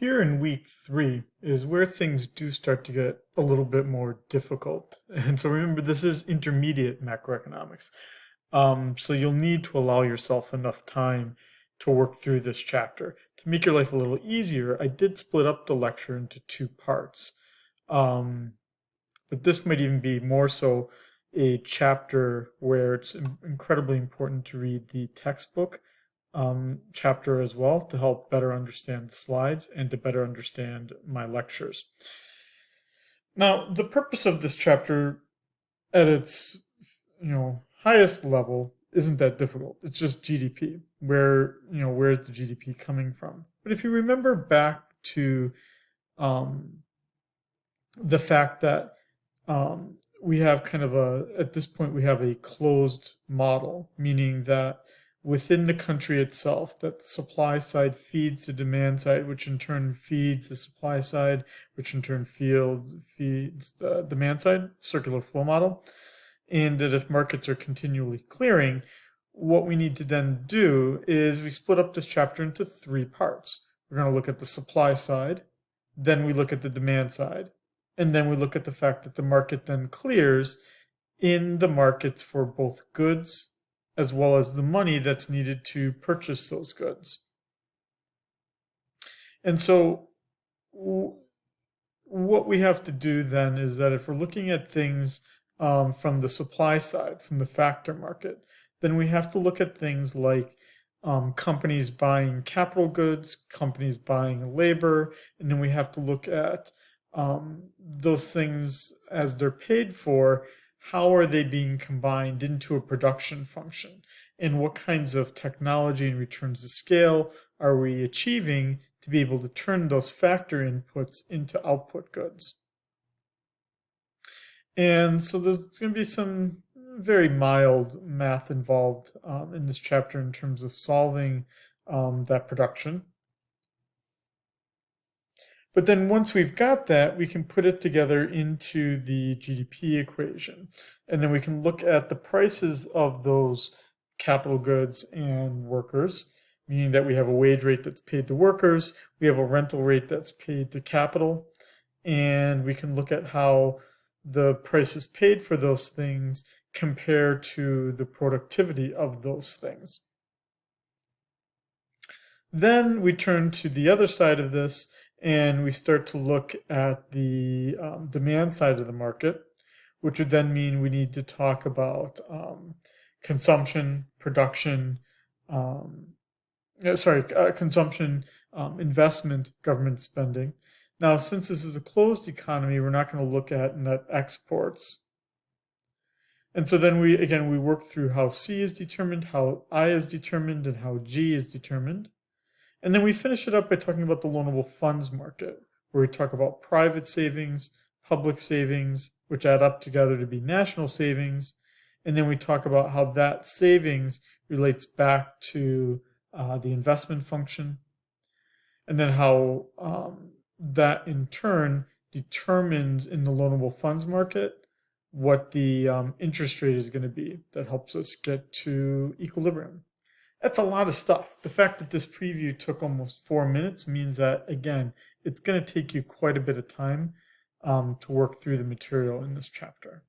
here in week 3 is where things do start to get a little bit more difficult. And so remember, this is intermediate macroeconomics. So you'll need to allow yourself enough time to work through this chapter. To make your life a little easier, I did split up the lecture into 2 parts. But this might even be more so a chapter where it's incredibly important to read the textbook chapter as well to help better understand the slides and to better understand my lectures. Now, the purpose of this chapter at its highest level isn't that difficult. It's just GDP. Where's the GDP coming from? But if you remember back to the fact that we have at this point, we have a closed model, meaning that within the country itself, that the supply side feeds the demand side, which in turn feeds the supply side, which in turn feeds the demand side, circular flow model. And that if markets are continually clearing, what we need to then do is we split up this chapter into 3 parts. We're going to look at the supply side, then we look at the demand side, and then we look at the fact that the market then clears in the markets for both goods as well as the money that's needed to purchase those goods. And so what we have to do then is that if we're looking at things from the supply side, from the factor market, then we have to look at things like companies buying capital goods, companies buying labor, and then we have to look at those things as they're paid for. How are they being combined into a production function? And what kinds of technology and returns to scale are we achieving to be able to turn those factor inputs into output goods? And so there's going to be some very mild math involved in this chapter in terms of solving that production. But then once we've got that, we can put it together into the GDP equation. And then we can look at the prices of those capital goods and workers, meaning that we have a wage rate that's paid to workers, we have a rental rate that's paid to capital, and we can look at how the prices paid for those things compare to the productivity of those things. Then we turn to the other side of this, and we start to look at the demand side of the market, which would then mean we need to talk about consumption, production, consumption, investment, government spending. Now, since this is a closed economy, we're not going to look at net exports. And so then we work through how C is determined, how I is determined, and how G is determined. And then we finish it up by talking about the loanable funds market, where we talk about private savings, public savings, which add up together to be national savings. And then we talk about how that savings relates back to the investment function. And then how that in turn determines in the loanable funds market what the interest rate is going to be that helps us get to equilibrium. That's a lot of stuff. The fact that this preview took almost 4 minutes means that, again, it's going to take you quite a bit of time to work through the material in this chapter.